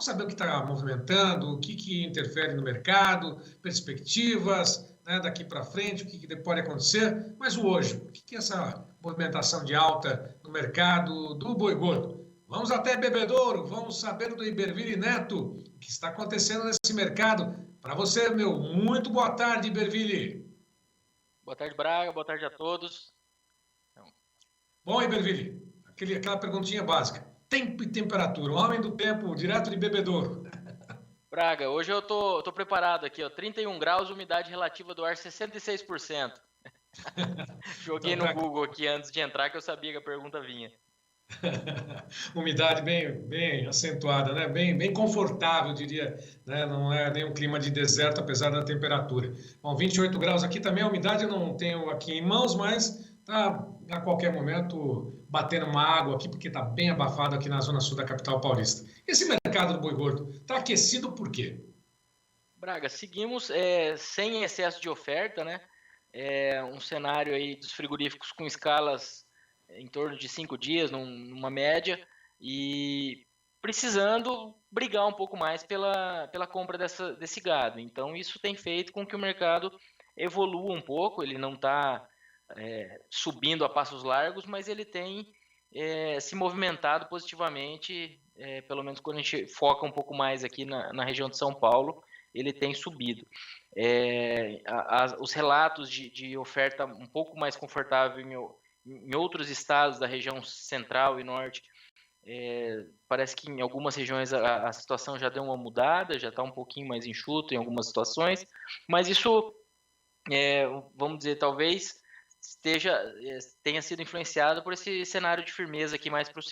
Vamos saber o que está movimentando, o que interfere no mercado, perspectivas, né, daqui para frente, o que pode acontecer. Mas o hoje, o que é essa movimentação de alta no mercado do boi gordo? Vamos até Bebedouro, vamos saber do Iberville Neto, o que está acontecendo nesse mercado. Para você, meu, muito boa tarde, Iberville. Boa tarde, Braga. Boa tarde a todos. Bom, Iberville, aquela perguntinha básica. Tempo e temperatura, o homem do tempo, direto de Bebedouro. Braga, hoje eu tô preparado aqui, ó. 31 graus, umidade relativa do ar 66%. Joguei Então, no Google aqui antes de entrar que eu sabia que a pergunta vinha. umidade bem acentuada, né? Bem confortável, diria, né? Não é nem um clima de deserto, apesar da temperatura. Bom, 28 graus aqui também, a umidade eu não tenho aqui em mãos, mas tá a qualquer momento batendo uma água aqui, porque está bem abafado aqui na zona sul da capital paulista. Esse mercado do boi gordo está aquecido por quê? Braga, seguimos sem excesso de oferta, né? Um cenário aí dos frigoríficos com escalas em torno de 5 dias, numa média, e precisando brigar um pouco mais pela compra desse gado. Então, isso tem feito com que o mercado evolua um pouco, ele não está subindo a passos largos, mas ele tem se movimentado positivamente, pelo menos quando a gente foca um pouco mais aqui na região de São Paulo, ele tem subido. Os relatos de oferta um pouco mais confortável em outros estados da região central e norte, parece que em algumas regiões a situação já deu uma mudada, já está um pouquinho mais enxuto em algumas situações, mas isso, vamos dizer, talvez tenha sido influenciado por esse cenário de firmeza aqui mais para o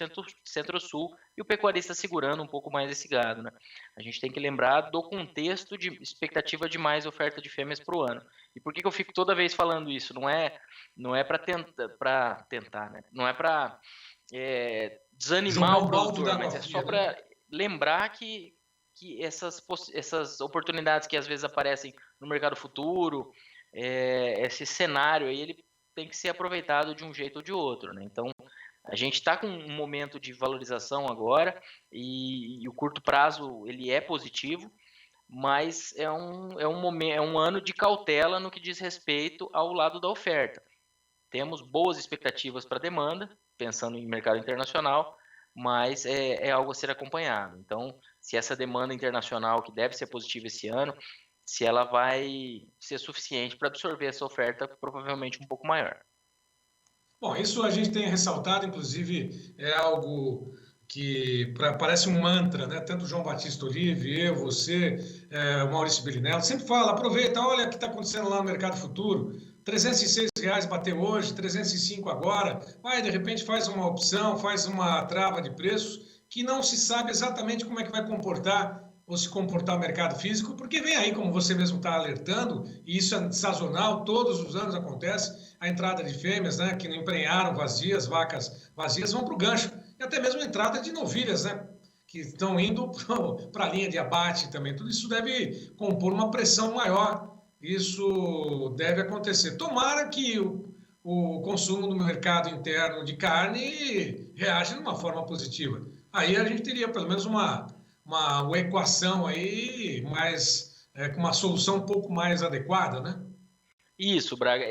centro-sul e o pecuarista segurando um pouco mais esse gado, né? A gente tem que lembrar do contexto de expectativa de mais oferta de fêmeas para o ano. E por que eu fico toda vez falando isso? Não é para tentar, né? Não é para desanimar Jogar o um balde produtor, d'água mas é fria, só né? para lembrar que essas oportunidades que às vezes aparecem no mercado futuro, esse cenário aí, ele tem que ser aproveitado de um jeito ou de outro, né? Então, a gente está com um momento de valorização agora e o curto prazo ele é positivo, mas é um ano de cautela no que diz respeito ao lado da oferta. Temos boas expectativas para a demanda, pensando em mercado internacional, mas é algo a ser acompanhado. Então, se essa demanda internacional, que deve ser positiva esse ano, se ela vai ser suficiente para absorver essa oferta, provavelmente um pouco maior. Bom, isso a gente tem ressaltado, inclusive é algo que parece um mantra, né? Tanto o João Batista Olive, eu, você, o Maurício Birinello, sempre fala, aproveita, olha o que está acontecendo lá no mercado futuro, R$ 306 bateu hoje, 305 agora, vai, de repente faz uma opção, faz uma trava de preços, que não se sabe exatamente como é que vai comportar ou se comportar o mercado físico, porque vem aí, como você mesmo está alertando, e isso é sazonal, todos os anos acontece, a entrada de fêmeas, né, que não emprenharam vazias, vacas vazias, vão para o gancho. E até mesmo a entrada de novilhas, né, que estão indo para a linha de abate também. Tudo isso deve compor uma pressão maior. Isso deve acontecer. Tomara que o consumo no mercado interno de carne reaja de uma forma positiva. Aí a gente teria pelo menos uma equação aí mais com uma solução um pouco mais adequada, né? Isso, Braga.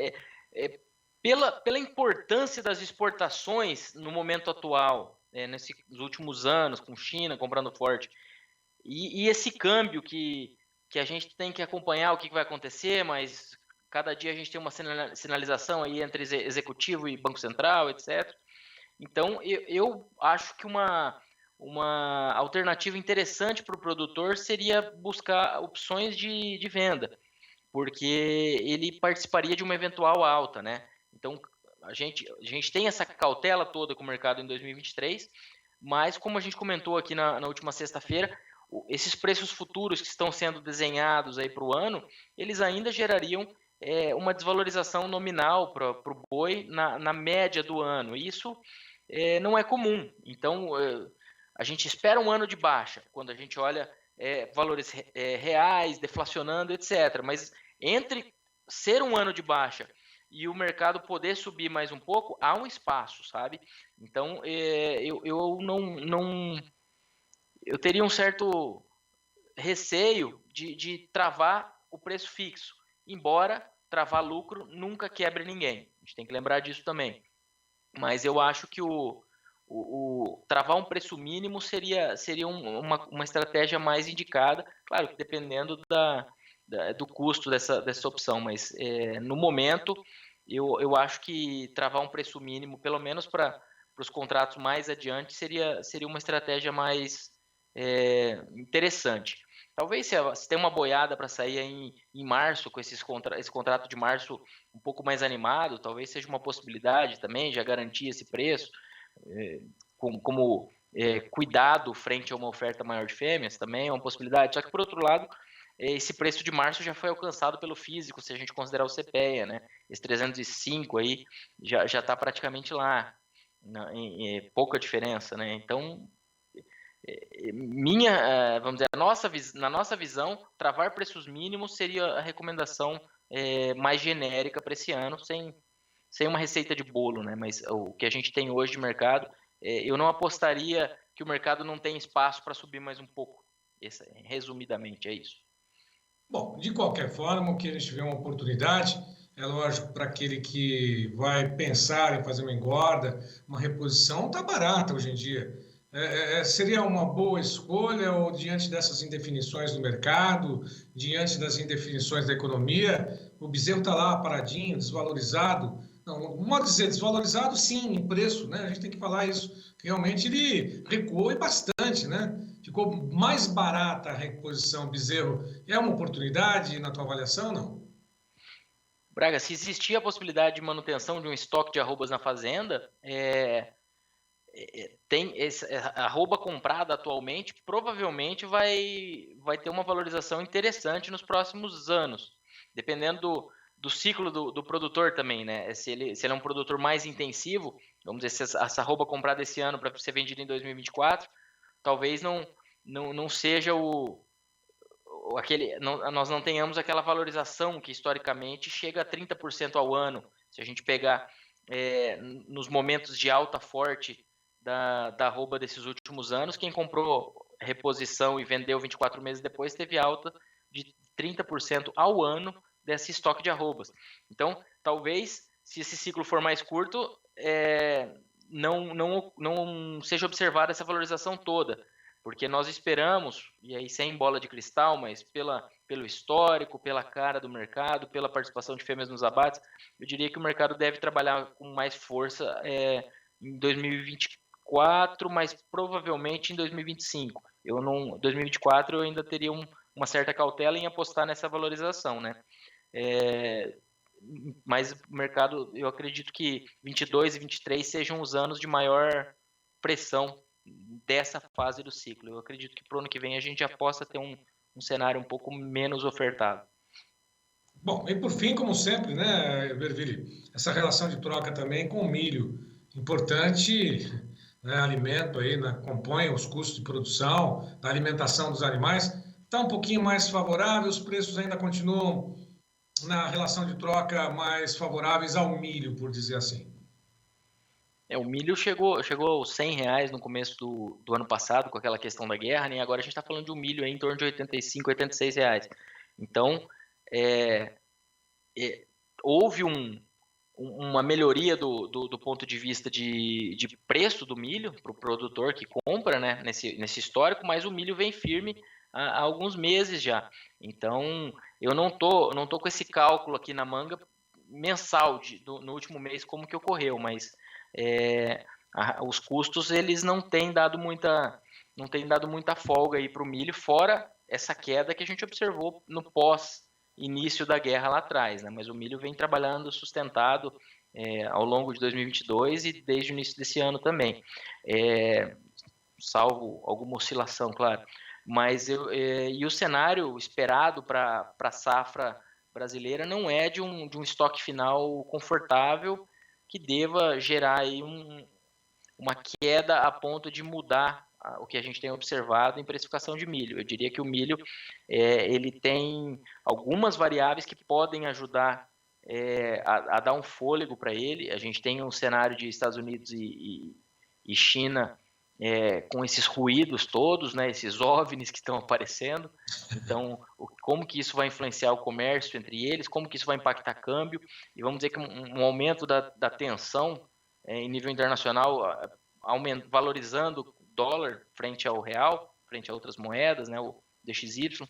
Pela importância das exportações no momento atual, nesses últimos anos, com China comprando forte, e esse câmbio que a gente tem que acompanhar o que vai acontecer, mas cada dia a gente tem uma sinalização aí entre executivo e Banco Central, etc. Então, eu acho que uma alternativa interessante para o produtor seria buscar opções de venda, porque ele participaria de uma eventual alta, né? Então, a gente tem essa cautela toda com o mercado em 2023, mas como a gente comentou aqui na última sexta-feira, esses preços futuros que estão sendo desenhados aí para o ano, eles ainda gerariam uma desvalorização nominal para o boi na média do ano. Isso não é comum. Então, a gente espera um ano de baixa, quando a gente olha valores reais, deflacionando, etc. Mas entre ser um ano de baixa e o mercado poder subir mais um pouco, há um espaço, sabe? Então, eu eu teria um certo receio de travar o preço fixo, embora travar lucro nunca quebre ninguém. A gente tem que lembrar disso também. Mas eu acho que travar um preço mínimo seria uma estratégia mais indicada, claro que dependendo do custo dessa opção, mas no momento eu acho que travar um preço mínimo, pelo menos para os contratos mais adiante, seria uma estratégia mais interessante. Talvez se tem uma boiada para sair em março, com esse contrato de março um pouco mais animado, talvez seja uma possibilidade também, já garantir esse preço, como cuidado frente a uma oferta maior de fêmeas, também é uma possibilidade. Só que, por outro lado, esse preço de março já foi alcançado pelo físico, se a gente considerar o CPEA, né? Esse 305 aí já está praticamente lá, pouca diferença, né? Então, vamos dizer, na nossa visão, travar preços mínimos seria a recomendação mais genérica para esse ano, sem uma receita de bolo, né? Mas o que a gente tem hoje de mercado, eu não apostaria que o mercado não tem espaço para subir mais um pouco. Resumidamente, é isso. Bom, de qualquer forma, o que a gente vê uma oportunidade, é lógico, para aquele que vai pensar em fazer uma engorda, uma reposição, está barata hoje em dia. Seria uma boa escolha ou diante dessas indefinições do mercado, diante das indefinições da economia, o bezerro está lá paradinho, desvalorizado? Não, modo de dizer, desvalorizado sim, em preço, né? A gente tem que falar isso. Realmente ele recuou e bastante, né? Ficou mais barata a reposição bezerro. É uma oportunidade na tua avaliação, não? Braga, se existir a possibilidade de manutenção de um estoque de arrobas na fazenda, tem arroba comprada atualmente, provavelmente vai ter uma valorização interessante nos próximos anos, dependendo do ciclo do produtor também, né? Se ele é um produtor mais intensivo, vamos dizer, se essa arroba comprada esse ano para ser vendida em 2024, talvez não seja nós não tenhamos aquela valorização que historicamente chega a 30% ao ano. Se a gente pegar nos momentos de alta forte da arroba desses últimos anos, quem comprou reposição e vendeu 24 meses depois teve alta de 30% ao ano desse estoque de arrobas. Então, talvez, se esse ciclo for mais curto, não seja observada essa valorização toda, porque nós esperamos, e aí sem bola de cristal, mas pelo histórico, pela cara do mercado, pela participação de fêmeas nos abates, eu diria que o mercado deve trabalhar com mais força em 2024, mas provavelmente em 2025. 2024 eu ainda teria uma certa cautela em apostar nessa valorização, né? Mas o mercado, eu acredito que 22 e 23 sejam os anos de maior pressão dessa fase do ciclo. Eu acredito que para o ano que vem a gente já possa ter um cenário um pouco menos ofertado. Bom, e por fim, como sempre, né, Berville, essa relação de troca também com o milho. Importante, né, alimento aí, né, compõe os custos de produção, da alimentação dos animais. Está um pouquinho mais favorável, os preços ainda continuam na relação de troca mais favoráveis ao milho, por dizer assim. O milho chegou aos R$100 no começo do ano passado, com aquela questão da guerra, né? Agora a gente está falando de um milho aí em torno de R$85, R$86. Então, houve uma melhoria do ponto de vista de preço do milho para o produtor que compra, né, nesse histórico, mas o milho vem firme há alguns meses já. Então, eu não tô com esse cálculo aqui na manga mensal no último mês como que ocorreu, mas os custos eles não têm dado muita folga aí para o milho, fora essa queda que a gente observou no pós-início da guerra lá atrás, né? Mas o milho vem trabalhando sustentado ao longo de 2022 e desde o início desse ano também, salvo alguma oscilação, claro. Mas e o cenário esperado para a safra brasileira não é de um estoque final confortável que deva gerar aí uma queda a ponto de mudar o que a gente tem observado em precificação de milho. Eu diria que o milho ele tem algumas variáveis que podem ajudar a dar um fôlego para ele. A gente tem um cenário de Estados Unidos e China com esses ruídos todos, né, esses OVNIs que estão aparecendo. Então, como que isso vai influenciar o comércio entre eles, como que isso vai impactar câmbio, e vamos dizer que um aumento da tensão em nível internacional, valorizando o dólar frente ao real, frente a outras moedas, né, o DXY.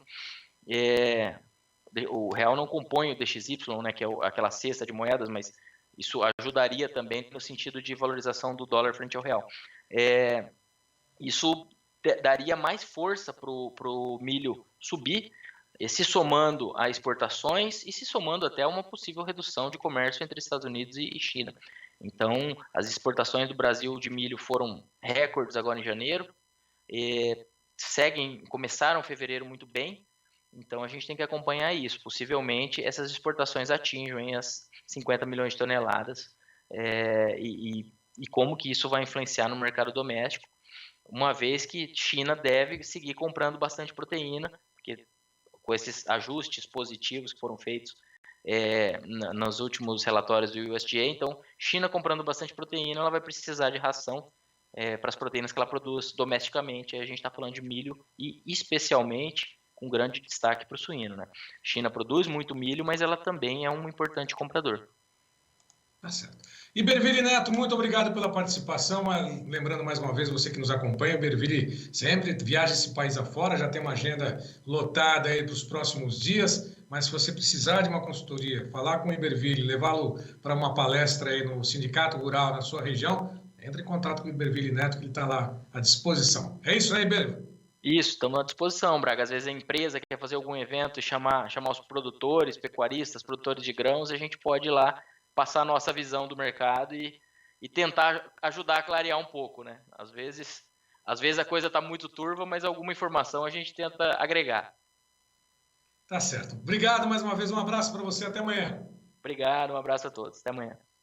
O real não compõe o DXY, né, que é aquela cesta de moedas, mas isso ajudaria também no sentido de valorização do dólar frente ao real. Isso daria mais força para o milho subir, se somando a exportações e se somando até a uma possível redução de comércio entre Estados Unidos e China. Então, as exportações do Brasil de milho foram recordes agora em janeiro, começaram fevereiro muito bem, então a gente tem que acompanhar isso. Possivelmente essas exportações atinjam as 50 milhões de toneladas, e como que isso vai influenciar no mercado doméstico, uma vez que China deve seguir comprando bastante proteína, porque com esses ajustes positivos que foram feitos nos últimos relatórios do USDA, então China comprando bastante proteína, ela vai precisar de ração para as proteínas que ela produz domesticamente. Aí a gente está falando de milho e especialmente com grande destaque para o suíno, né? China produz muito milho, mas ela também é um importante comprador. Tá certo. Iberville Neto, muito obrigado pela participação. Lembrando mais uma vez, você que nos acompanha, Iberville sempre viaja esse país afora, já tem uma agenda lotada aí para os próximos dias, mas se você precisar de uma consultoria, falar com o Iberville, levá-lo para uma palestra aí no Sindicato Rural na sua região, entre em contato com o Iberville Neto, que ele está lá à disposição. É isso, né, Iberville? Isso, estamos à disposição, Braga. Às vezes a empresa quer fazer algum evento e chamar os produtores, pecuaristas, produtores de grãos, a gente pode ir lá passar a nossa visão do mercado e tentar ajudar a clarear um pouco, né? Às vezes a coisa está muito turva, mas alguma informação a gente tenta agregar. Tá certo. Obrigado mais uma vez, um abraço para você, até amanhã. Obrigado, um abraço a todos, até amanhã.